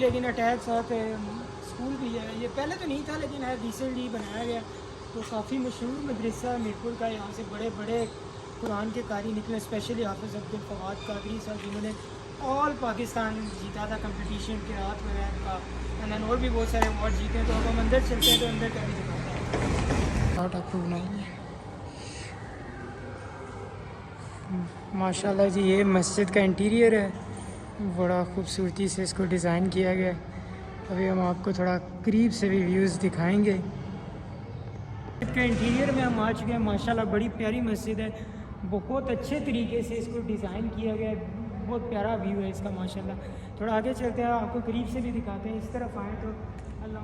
لیکن اٹیچ ساتھ اسکول بھی ہے. یہ پہلے تو نہیں تھا لیکن ہے ریسنٹلی بنایا گیا. تو کافی مشہور مدرسہ میرپور کا. یہاں سے بڑے بڑے قرآن کے قاری نکلے, اسپیشلی حافظ عبدالفواد قادری صاحب جنہوں نے آل پاکستان جیتا تھا کمپٹیشن کے رات وغیرہ کا, اینڈ اور بھی بہت سارے اوارڈ جیتے ہیں. تو اب ہم اندر چلتے ہیں تو اندر کا بھی دکھاتا ہے. آرٹ آپ کو بنائی ہے ماشاء اللہ جی. یہ مسجد کا انٹیریئر ہے, بڑا خوبصورتی سے اس کو ڈیزائن کیا گیا ہے. ابھی ہم آپ کو تھوڑا قریب سے بھی ویوز دکھائیں گے. مسجد کے انٹیریئر میں ہم آ چکے ہیں. ماشاءاللہ بڑی پیاری مسجد ہے, بہت اچھے طریقے سے اس کو ڈیزائن کیا گیا ہے. بہت پیارا ویو ہے اس کا ماشاءاللہ. تھوڑا آگے چلتے ہیں, آپ کو قریب سے بھی دکھاتے ہیں. اس طرف آئیں تو اللہ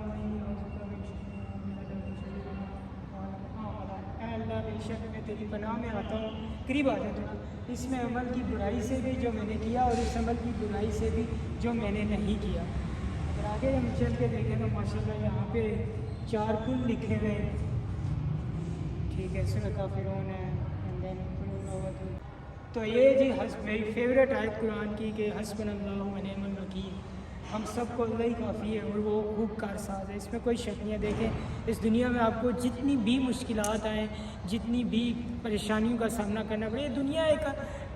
بے شک میں تیری پناہ میں آتا ہوں. قریب آ جاتا ہوں. اس میں عمل کی برائی سے بھی جو میں نے کیا, اور اس عمل کی برائی سے بھی جو میں نے نہیں کیا. اگر آگے ہم چل کے دیکھیں تو ماشاءاللہ یہاں پہ 4 کل لکھے ہوئے ہیں. ٹھیک ہے, سورۃ کافرون ہے. تو یہ جی میری فیوریٹ آیت قرآن کی کہ حسبنا اللہ و نعم الوکیل. ہم سب کو اللہ ہی کافی ہے اور وہ خوب کارساز ہے, اس میں کوئی شک نہیں ہے. دیکھیں اس دنیا میں آپ کو جتنی بھی مشکلات آئیں, جتنی بھی پریشانیوں کا سامنا کرنا پڑے, یہ دنیا ایک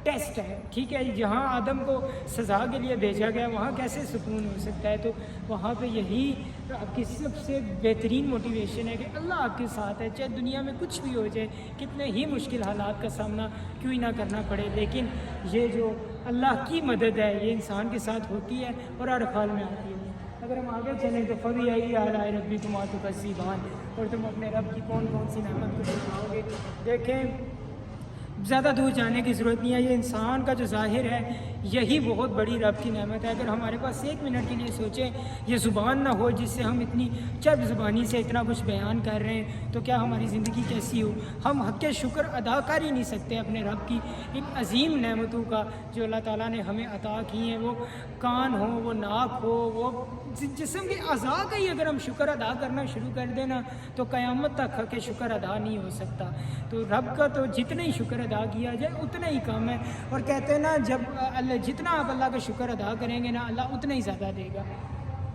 ٹیسٹ ہے. ٹھیک ہے, جہاں آدم کو سزا کے لیے بھیجا گیا وہاں کیسے سکون ہو سکتا ہے. تو وہاں پہ یہی آپ کی سب سے بہترین موٹیویشن ہے کہ اللہ آپ کے ساتھ ہے, چاہے دنیا میں کچھ بھی ہو جائے, کتنے ہی مشکل حالات کا سامنا کیوں ہی نہ کرنا پڑے. لیکن یہ جو اللہ کی مدد ہے یہ انسان کے ساتھ ہوتی ہے اور ہر حال میں آتی ہے. اگر ہم آگے چلیں تو فبی آئی آلائے ربکما تکذبان, اور تم اپنے رب کی کون کون سی نعمت کو دکھاؤ گے. دیکھیں زیادہ دور جانے کی ضرورت نہیں ہے. یہ انسان کا جو ظاہر ہے یہی بہت بڑی رب کی نعمت ہے. اگر ہمارے پاس 1 منٹ کے لیے سوچیں یہ زبان نہ ہو جس سے ہم اتنی چرب زبانی سے اتنا کچھ بیان کر رہے ہیں تو کیا ہماری زندگی کیسی ہو. ہم حق شکر ادا کر ہی نہیں سکتے اپنے رب کی ان عظیم نعمتوں کا جو اللہ تعالیٰ نے ہمیں عطا کی ہیں. وہ کان ہو, وہ ناک ہو, وہ جسم کے اعضاء کا ہی اگر ہم شکر ادا کرنا شروع کر دینا تو قیامت تک حق شکر ادا نہیں ہو سکتا. تو رب کا تو جتنا ہی شکر ادا کیا جائے اتنا ہی کم ہے. اور کہتے ہیں نا جب اللہ جتنا آپ اللہ کا شکر ادا کریں گے نا اللہ اتنا ہی زیادہ دے گا.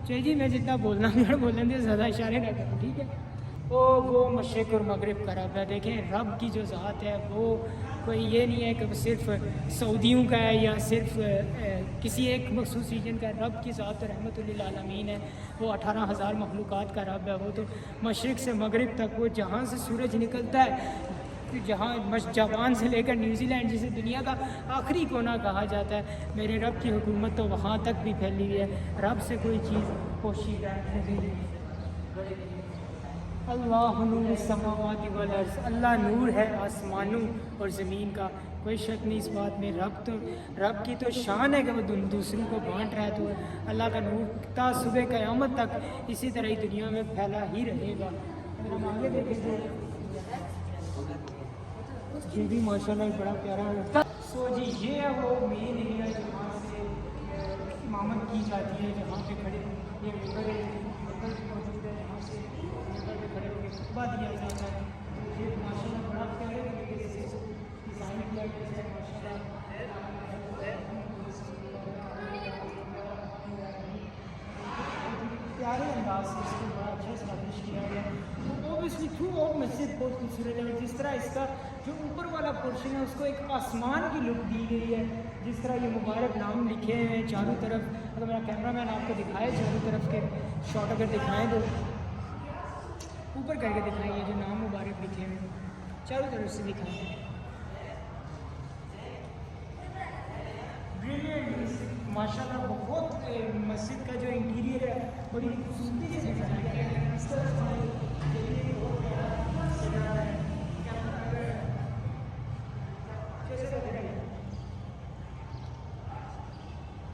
چلیے جی میں جتنا بولنا ہے بولنے دے, زیادہ اشارے نہ کروں. ٹھیک ہے, وہ مشرق اور مغرب کا رب ہے. دیکھیں رب کی جو ذات ہے وہ کوئی یہ نہیں ہے کہ وہ صرف سعودیوں کا ہے یا صرف کسی ایک مخصوص ریجن کا ہے. رب کی ذات تو رحمت للعالمین ہے. وہ 18,000 مخلوقات کا رب ہے. وہ تو مشرق سے مغرب تک, وہ جہاں سے سورج نکلتا ہے, جہاں جاپان سے لے کر نیوزی لینڈ جسے دنیا کا آخری کونا کہا جاتا ہے, میرے رب کی حکومت تو وہاں تک بھی پھیلی ہوئی ہے. رب سے کوئی چیز پوشیدہ نہیں. اللہ نور السماوات والارض, اللہ نور ہے آسمانوں اور زمین کا. کوئی شک نہیں اس بات میں. رب کی تو شان ہے کہ وہ دوسروں کو بانٹ رہا ہے. تو اللہ کا نور تا صبح قیامت تک اسی طرح ہی دنیا میں پھیلا ہی رہے گا. اگر ہم آگے دیکھیں تو یہ بھی ماشاء اللہ بڑا پیارا ہے. سو جی یہ ہے وہ مین ایریا جہاں سے امامت کی جاتی ہے, جہاں پہ کھڑے یہ ممبر موجود ہے, جہاں سے ممبر پہ کھڑے ہو کے خطبہ دیا جاتا ہے. یہ ماشاء اللہ بڑا پیارے طریقے سے ڈیزائن کیا گیا ہے. ماشاء اللہ پیارے انداز سے اس کو بڑا اچھا اسٹیبلش کیا گیا ہے. اوبیسلی تھرو آؤٹ مسجد بہت خوبصورت ہے. جس طرح اس کا جو اوپر والا پورشن ہے اس کو ایک آسمان کی لک دی گئی ہے. جس طرح یہ مبارک نام لکھے ہیں چاروں طرف. اگر میرا کیمرہ مین آپ کو دکھائے چاروں طرف کے شاٹ اگر دکھائیں تو اوپر کر کے دکھائیں, یہ جو نام مبارک لکھے ہیں چاروں طرف سے دکھائیں. ماشاء اللہ بہت مسجد کا جو انٹیریئر ہے بڑی خوبصورتی سے بنایا گیا ہے. اس طرح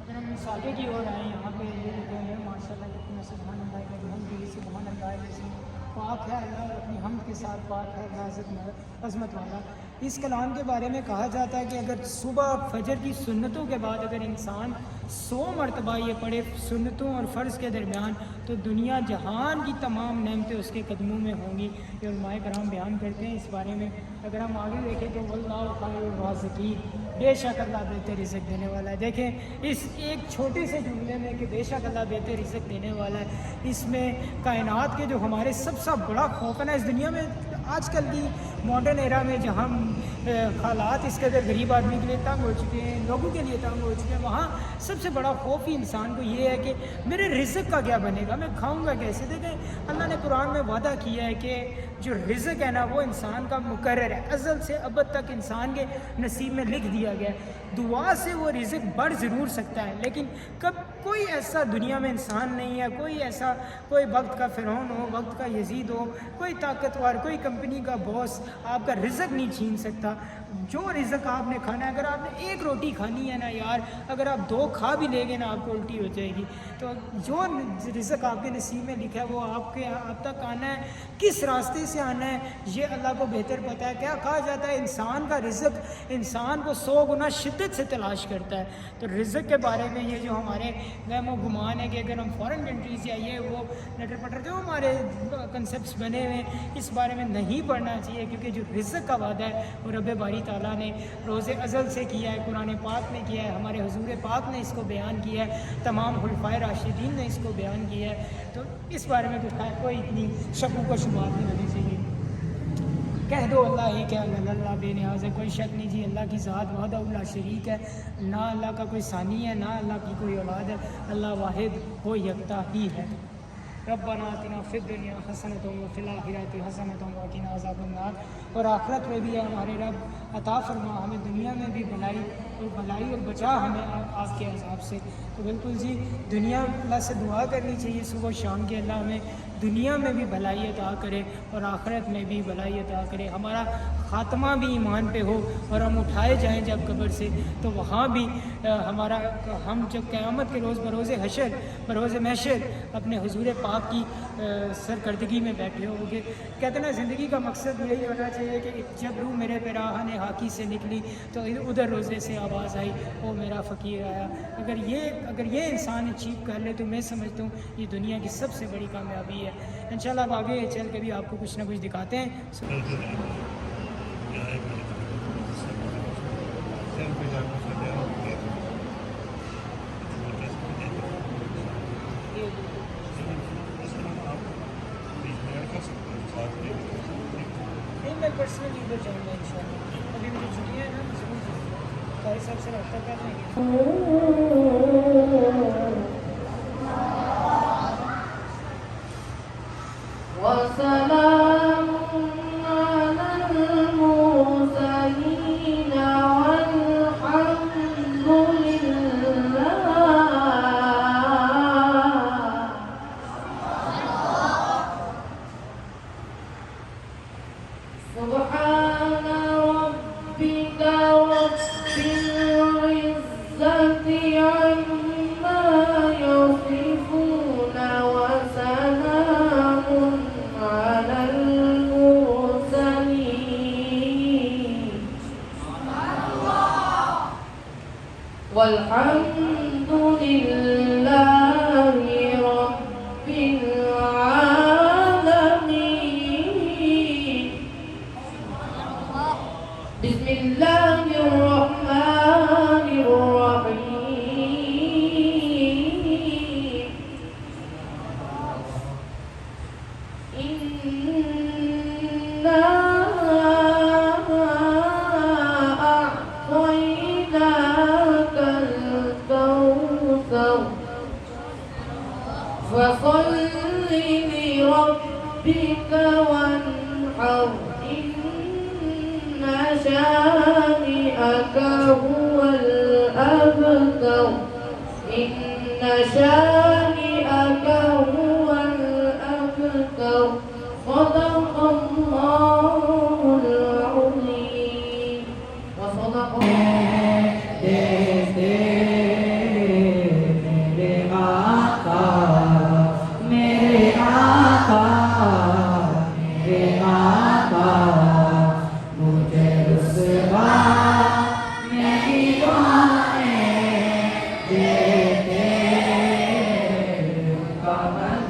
اگر ہم اس آگے کی اور آئیں یہاں پہ یہ لکھے ہیں ماشاء اللہ کتنا سبحان اللہ کا ہم بھی سبحان اللہ پاک ہے اللہ, اور اپنی حمد کے ساتھ پاک ہے اللہ عظمت والا. اس کلام کے بارے میں کہا جاتا ہے کہ اگر صبح فجر کی سنتوں کے بعد اگر انسان 100 مرتبہ یہ پڑھے سنتوں اور فرض کے درمیان تو دنیا جہان کی تمام نعمتیں اس کے قدموں میں ہوں گی. یہ علماء کرام بیان کرتے ہیں اس بارے میں. اگر ہم آگے دیکھیں تو واللہ خیر الرازقین، بے شک اللہ بہتر رزق دینے والا ہے. دیکھیں اس ایک چھوٹے سے جملے میں کہ بے شک اللہ بہتر رزق دینے والا ہے، اس میں کائنات کے جو ہمارے سب سے بڑا خوف ہے نا اس دنیا میں آج کل کی ماڈرن ایرا میں، جہاں حالات اس قدر غریب آدمی کے لیے تنگ ہو چکے ہیں، لوگوں کے لیے تنگ ہو چکے ہیں، وہاں سب سے بڑا خوف ہی انسان کو یہ ہے کہ میرے رزق کا کیا بنے گا، میں کھاؤں گا کیسے. دیکھیں اللہ نے قرآن میں وعدہ کیا ہے کہ جو رزق ہے نا وہ انسان کا مقرر ہے، ازل سے ابد تک انسان کے نصیب میں لکھ دیا گیا ہے. دعا سے وہ رزق بڑھ ضرور سکتا ہے، لیکن کب کوئی ایسا دنیا میں انسان نہیں ہے، کوئی ایسا کوئی وقت کا فرعون ہو، وقت کا یزید ہو، کوئی طاقتور، کوئی کمپنی کا باس آپ کا رزق نہیں چھین سکتا. جو رزق آپ نے کھانا ہے، اگر آپ نے ایک روٹی کھانی ہے نا یار، اگر آپ 2 کھا بھی لیں گے نا آپ کو الٹی ہو جائے گی. تو جو رزق آپ کے نصیب میں لکھا ہے وہ آپ تک آنا ہے. کس راستے سے آنا ہے یہ اللہ کو بہتر پتہ ہے. کیا کہا جاتا ہے انسان کا رزق انسان کو 100 گنا شدت سے تلاش کرتا ہے. تو رزق کے بارے میں یہ جو ہمارے وہم و گمان ہے کہ اگر ہم فارن کنٹریز یا یہ وہ نٹر پٹر جو ہمارے کنسیپٹس بنے ہوئے ہیں اس بارے میں نہیں پڑھنا چاہیے، کیونکہ جو رزق کا وعدہ ہے وہ رب باری تعالیٰ نے روز ازل سے کیا ہے، قرآن پاک نے کیا ہے، ہمارے حضور پاک نے اس کو بیان کیا ہے، تمام خلفائے راشدین نے اس کو بیان کیا ہے. تو اس بارے میں تو خیر کوئی اتنی شک و شبہات نہیں ہونی چاہیے. کہہ دو اللہ ہی کیا اللہ بے نیاز ہے، کوئی شک نہیں جی اللہ کی ذات وحدہ لا شریک ہے، نہ اللہ کا کوئی ثانی ہے، نہ اللہ کی کوئی اولاد ہے، اللہ واحد وہ یکتا ہی ہے. ربنا آتنا فی الدنیا حسنۃ وفی الآخرۃ حسنۃ وقنا عذاب النار. اور آخرت میں بھی ہے ہمارے رب عطا فرما ہمیں دنیا میں بھی بھلائی اور بچا ہمیں آپ کے عذاب سے. تو بالکل جی دنیا اللہ سے دعا کرنی چاہیے صبح و شام کے اللہ ہمیں دنیا میں بھی بھلائی عطا کرے اور آخرت میں بھی بھلائی عطا کرے. ہمارا خاتمہ بھی ایمان پہ ہو اور ہم اٹھائے جائیں جب قبر سے تو وہاں بھی ہم جب قیامت کے روز بروز حشر بروز محشر اپنے حضور پاک کی سرکردگی میں بیٹھے ہو گے. کہتے ہیں نا زندگی کا مقصد یہی ہونا چاہیے کہ جب روح میرے پیراہن ہاکی سے نکلی تو ادھر روزے سے آواز آئی او میرا فقیر آیا. اگر یہ انسان اچیو کر لے تو میں سمجھتا ہوں یہ دنیا کی سب سے بڑی کامیابی ہے. انشاءاللہ اب آگے چل کے بھی آپ کو کچھ نہ کچھ دکھاتے ہیں. میں پرسنلی ادھر جاؤں گا انشاءاللہ. ابھی مجھے چھٹیاں ہیں نا ضرور قاری صاحب سے رابطہ کر لیں گے. وسلام على المرسلين والحمد لله. سبحان ربك رب العزة عما يصفون وسلام على المرسلين والحمد لله رب العالمين. بسم الله الرحمن الرحيم. إنا أعطيناك الكوثر فصل لربك وانحر إن شانئك هو الأبتر. إن شانئك هو الأبتر. صدق الله العظيم وصدق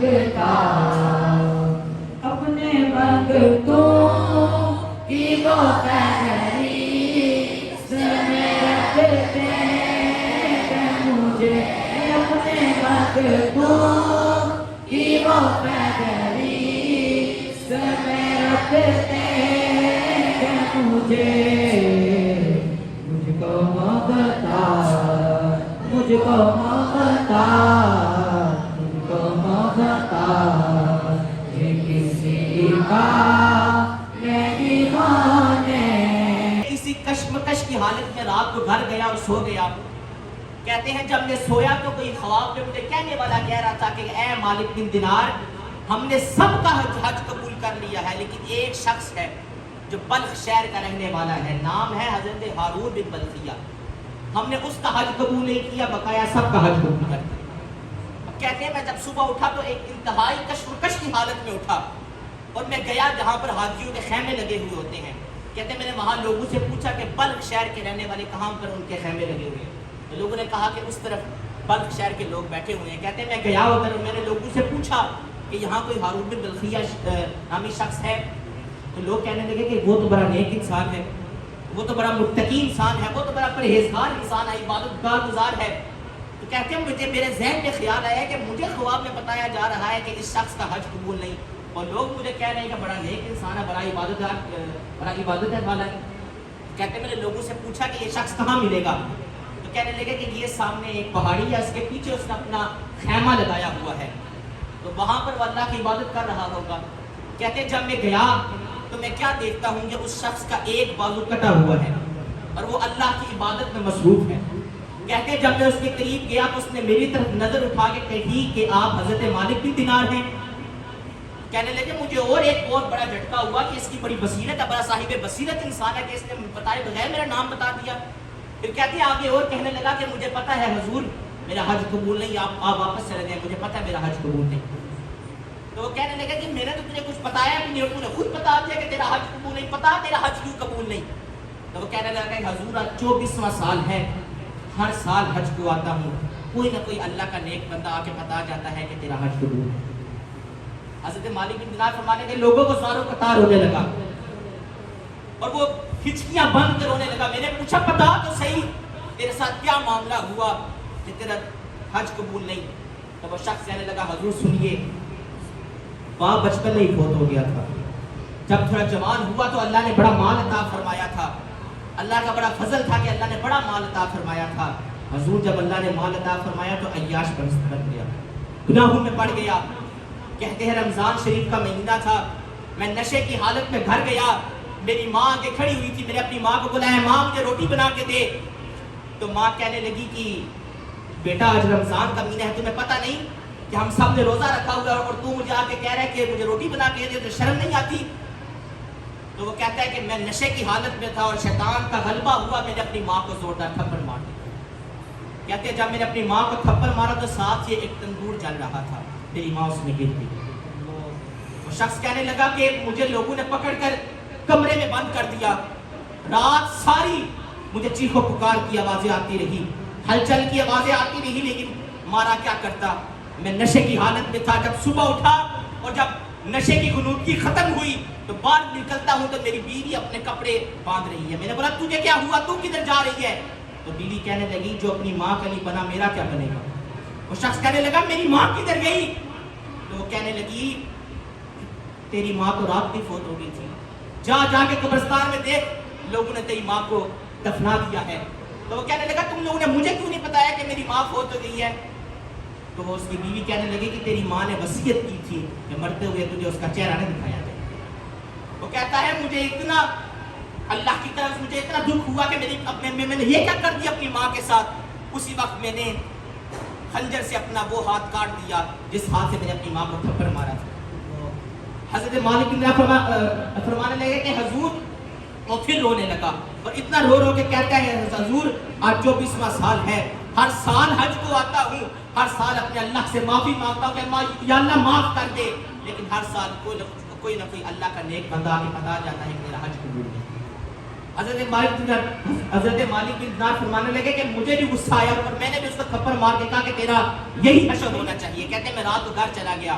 Yeah. مانگتا اپنے منگتوں کی وہ فہرست میں رکھتے ہیں مجھے اپنے منگتوں کی وہ فہرست میں رکھتے ہیں مجھ کو مانگتا مجھ کو مانگتا مجھ کو مانگتا یہ کسی کا نہیں مانے. اسی کشمکش کی حالت میں رات کو گھر گیا اور سو گیا. کہتے ہیں جب میں سویا تو کوئی خواب میں مجھے کہنے والا کہہ رہا تھا کہ اے مالک بن دینار ہم نے سب کا حج قبول کر لیا ہے لیکن ایک شخص ہے جو بلخ شہر کا رہنے والا ہے, نام ہے حضرت ہارون بن بلخیہ, ہم نے اس کا حج قبول نہیں کیا بقایا سب کا حج قبول کر دیا. اب کہتے ہیں میں جب صبح اٹھا تو ایک انتہائی کشمکش کی حالت میں اٹھا اور میں گیا جہاں پر حاجیوں کے خیمے لگے ہوئے ہوتے ہیں. کہتے ہیں میں نے وہاں لوگوں سے پوچھا کہ بلخ شہر کے رہنے والے کہاں پر ان کے خیمے لگے ہوئے ہیں, تو لوگوں نے کہا کہ اس طرف بلخ شہر کے لوگ بیٹھے ہوئے ہیں. کہتے ہیں میں گیا ادھر اور میں نے لوگوں سے پوچھا کہ یہاں کوئی ہارون بن بلخیہ نامی شخص ہے, تو لوگ کہنے لگے کہ وہ تو بڑا نیک انسان ہے, وہ تو بڑا متقی انسان ہے, وہ تو بڑا پرہیزگار انسان ہے, عبادت گزار ہے. تو کہتے ہیں مجھے میرے ذہن میں خیال آیا کہ مجھے خواب میں بتایا جا رہا ہے کہ اس شخص کا حج قبول نہیں, اور لوگ مجھے کہہ رہے ہیں کہ بڑا نیک انسان ہے, بڑا عبادت والا ہے. کہتے ہیں میں نے لوگوں سے پوچھا کہ یہ شخص کہاں ملے گا, تو کہنے لگے کہ یہ سامنے ایک پہاڑی ہے, اس کے پیچھے اس نے اپنا خیمہ لگایا ہوا ہے, تو وہاں پر وہ اللہ کی عبادت کر رہا ہوگا. کہتے ہیں جب میں گیا تو میں کیا دیکھتا ہوں کہ اس شخص کا ایک بازو کٹا ہوا ہے اور وہ اللہ کی عبادت میں مصروف ہے. کہتے ہیں جب میں اس کے قریب گیا تو اس نے میری طرف نظر اٹھا کے کہی کہ آپ حضرت مالک بن دینار ہیں. کہنے لگے مجھے اور ایک بہت بڑا جھٹکا ہوا کہ اس کی بڑی بصیرت ہے, بڑا صاحب بصیرت انسان ہے کہ اس نے بتائے بغیر میرا نام بتا دیا. پھر کہتے ہیں آگے اور کہنے لگا کہ مجھے پتا ہے حضور میرا حج قبول نہیں, آپ واپس چلے جائیں, مجھے پتا ہے میرا حج قبول نہیں. تو وہ کہنے لگا کہ میں نے تو تجھے کچھ بتایا نہیں, اور تو نے خود بتا دیا کہ تیرا حج قبول نہیں, پتا تیرا حج کیوں قبول نہیں. تو وہ کہنے لگا کہ حضور آج 24واں سال ہے, ہر سال حج کو آتا ہوں, کوئی نہ کوئی اللہ کا نیک بندہ آ کے بتا جاتا ہے کہ تیرا حج قبول ہے. حضرت مالک بن دینار فرمانے کے لوگوں کو ساروں قطار ہونے لگا اور وہ ہچکیاں بند کر رونے لگا. میں نے پوچھا بتا تو صحیح تیرے ساتھ کیا معاملہ ہوا کہ تیرا حج قبول نہیں. تو وہ شخص کہنے لگا حضور سنیے, وہاں بچپن میں ہی فوت ہو گیا تھا, جب تھوڑا جوان ہوا تو اللہ نے بڑا مال عطا فرمایا تھا, اللہ کا بڑا فضل تھا کہ اللہ نے بڑا مال عطا فرمایا تھا. حضور جب اللہ نے مال عطا فرمایا تو عیاش بن گیا, گناہوں میں پڑ گیا. کہتے ہیں رمضان شریف کا مہینہ تھا, میں نشے کی حالت میں گھر گیا, میری ماں آگے کھڑی ہوئی تھی, میں نے اپنی ماں کو بلایا ماں مجھے روٹی بنا کے دے. تو ماں کہنے لگی کہ بیٹا آج رمضان کا مہینہ ہے, تمہیں پتہ نہیں کہ ہم سب نے روزہ رکھا ہوا ہے اور تو مجھے آ کے کہہ رہا ہے کہ مجھے روٹی بنا کے دے, تو شرم نہیں آتی. تو وہ کہتا ہے کہ میں نشے کی حالت میں تھا اور شیطان کا غلبہ ہوا, میں نے اپنی ماں کو زوردار تھپڑ مار دیا. کہتے ہیں جب میں نے اپنی ماں کو تھپڑ مارا تو ساتھ ہی ایک تندور جل رہا تھا, میری ماں اس میں گر گئی. وہ شخص کہنے لگا کہ مجھے لوگوں نے پکڑ کر کمرے میں بند کر دیا, رات ساری مجھے چیخو پکار کی آوازیں آتی رہی, ہلچل کی آوازیں آتی رہی, لیکن مارا کیا کرتا, میں نشے کی حالت میں تھا. جب صبح اٹھا اور جب نشے کی غنودگی ختم ہوئی تو باہر نکلتا ہوں تو میری بیوی اپنے کپڑے باندھ رہی ہے. میں نے بولا تجھے کیا ہوا, تو کدھر جا رہی ہے؟ تو بیوی کہنے لگی جو اپنی ماں کا نہیں بنا میرا کیا بنے گا. وہ شخص کہنے لگا میری ماں کدھر گئی؟ تو وہ کہنے لگی تیری ماں تو رات بھی فوت ہو گئی تھی, جا کے قبرستان میں دیکھ لوگوں نے تیری ماں کو دفنا دیا ہے. تو وہ کہنے لگا تم لوگوں نے مجھے کیوں نہیں بتایا کہ میری ماں فوت ہو گئی ہے؟ تو وہ اس کی بیوی کہنے لگی کہ تیری ماں نے وصیت کی تھی کہ مرتے ہوئے تجھے اس کا چہرہ نہیں دکھایا جائے. وہ کہتا ہے مجھے اتنا اللہ کی طرف مجھے اتنا دکھ ہوا کہ میں نے یہ کیا کر دیا اپنی ماں کے ساتھ. اسی وقت میں نے خنجر سے اپنا وہ ہاتھ کاٹ دیا جس ہاتھ سے میں نے اپنی ماں کو تھپڑ مارا تھا. حضرت مالک بن دینار فرمانے لگے کہ حضور, وہ پھر رونے لگا اور اتنا رو کے کہتا ہے حضور آج 24واں سال ہے, ہر سال حج کو آتا ہوں, ہر سال اپنے اللہ سے معافی مانگتا ہوں کہ یا اللہ معاف کر دے, لیکن ہر سال کوئی نہ کوئی اللہ کا نیک بندہ آ کے بتا جاتا ہے کہ میرا حج قبول ہے. حضرت مالک بن دینار فرمانے لگے کہ مجھے بھی غصہ آیا اور میں نے بھی اس کو تھپڑ مار کے کہا کہ تیرا یہی حشر ہونا چاہیے. کہتے ہیں میں رات کو گھر چلا گیا,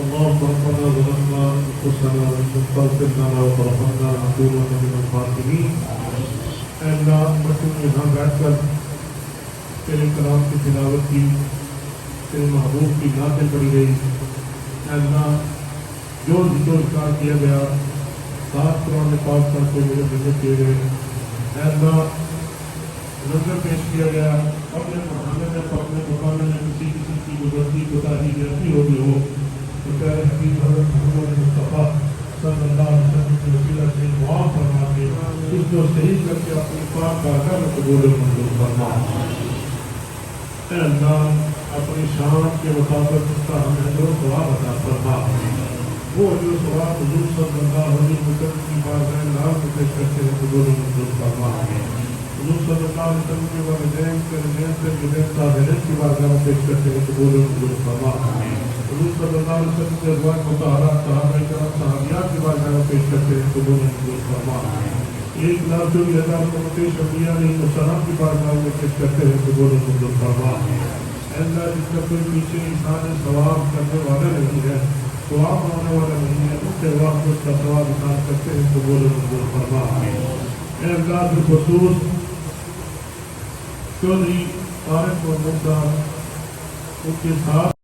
اللهم ربنا ظلمنا انفسنا وان لم تغفر لنا وترحمنا لنكونن من الخاسرين۔ اے اللہ مسجد میں یہاں بیٹھ کر تیرے کلام کی تلاوت کی، تیرے محبوب کی نعتیں پڑھی گئی، اے اللہ جو ذکر و اذکار کیا گیا، ساتھ قرآن پاک پڑھ کے میرے ذکر کیے گئے، اے اللہ نظر پیش کیا گیا، اپنے پڑھانے میں اپنے مقابلے میں کسی کی غلطی کوتاہی غلطی ہو گئی ہو تو پیارے حبیب حضرت محمد مصطفیٰ صلی اللہ علیہ وسلم کی وسیلہ سے معاف فرما کے اس کو صحیح کر کے اپنی پاک بارگاہ میں قبول منظور فرما۔ اے اللہ اپنی شان کے مطابق اس کا ہمیں جو ثواب عطا فرما، وہ جو ثواب حضور صلی اللہ علیہ وسلم کی بارگاہ میں پیش کرتے ہیں قبول منظور فرما۔ حضور صلی اللہ علیہ وسلم کے والدین کے صاحبین کی بارگاہ میں پیش کرتے ہیں قبول منظور فرما۔ حضور صلی اللہ علیہ وسلم کے ازواج مطہرات صحابہ کرام صحابیات کی بارگاہ میں پیش کرتے ہیں قبول منظور فرما۔ ایک لاکھ 24,000 امتی شفیع علیہ السلام کی بارگاہ میں پیش کرتے ہیں قبول منظور فرما۔ اے اللہ جس کا کوئی پیچھے انسان ثواب کرنے والا نہیں ہے، ثواب ہونے والا نہیں ہے، اس کے وقت اس کا ثواب انسان کرتے ہیں قبول منظور فرما۔ اے اللہ بالخصوص چودھری طارق محمود صاحب ان کے ساتھ